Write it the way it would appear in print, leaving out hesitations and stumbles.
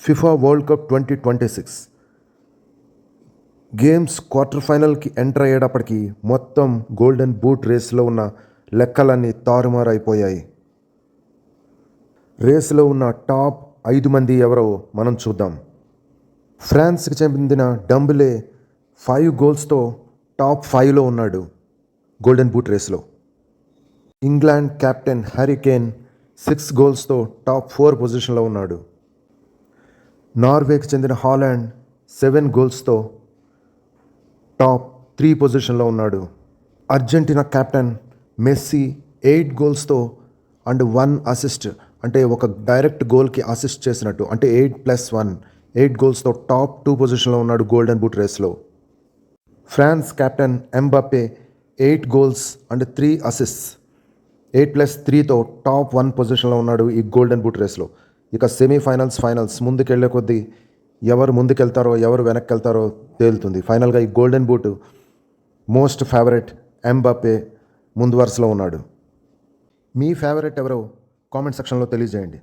FIFA world cup 2026 games quarter ఫైనల్కి enter అయ్యేటప్పటికి మొత్తం గోల్డెన్ బూట్ రేస్లో ఉన్న లెక్కలన్నీ తారుమారైపోయాయి. రేసులో ఉన్న టాప్ 5 మంది ఎవరో మనం చూద్దాం. ఫ్రాన్స్కి చెందిన డంబెలే 5 గోల్స్తో టాప్ 5లో ఉన్నాడు గోల్డెన్ బూట్ రేస్లో. ఇంగ్లాండ్ కెప్టెన్ హ్యారీ కేన్ 6 గోల్స్తో టాప్ 4 పొజిషన్లో ఉన్నాడు. నార్వేకి చెందిన హాలాండ్ 7 గోల్స్తో టాప్ 3 పొజిషన్లో ఉన్నాడు. అర్జెంటీనా కెప్టెన్ మెస్సీ 8 గోల్స్తో అండ్ 1 అసిస్ట్, అంటే ఒక డైరెక్ట్ గోల్కి అసిస్ట్ చేసినట్టు, అంటే 8+1 8 గోల్స్తో టాప్ 2 పొజిషన్లో ఉన్నాడు గోల్డెన్ బూట్ రేస్లో. France captain Mbappe 8 goals and 3 assists 8+3తో టాప్ 1 పొజిషన్లో ఉన్నాడు ఈ గోల్డెన్ బూట్ రేస్లో. ఇక ఫైనల్స్ ముందుకెళ్లే కొద్దీ ఎవరు ముందుకెళ్తారో ఎవరు వెనక్కి వెళ్తారో తేలుతుంది. ఫైనల్గా ఈ golden boot most favourite Mbappé ముందు వరుసలో ఉన్నాడు. మీ ఫేవరెట్ ఎవరో కామెంట్ సెక్షన్లో తెలియజేయండి.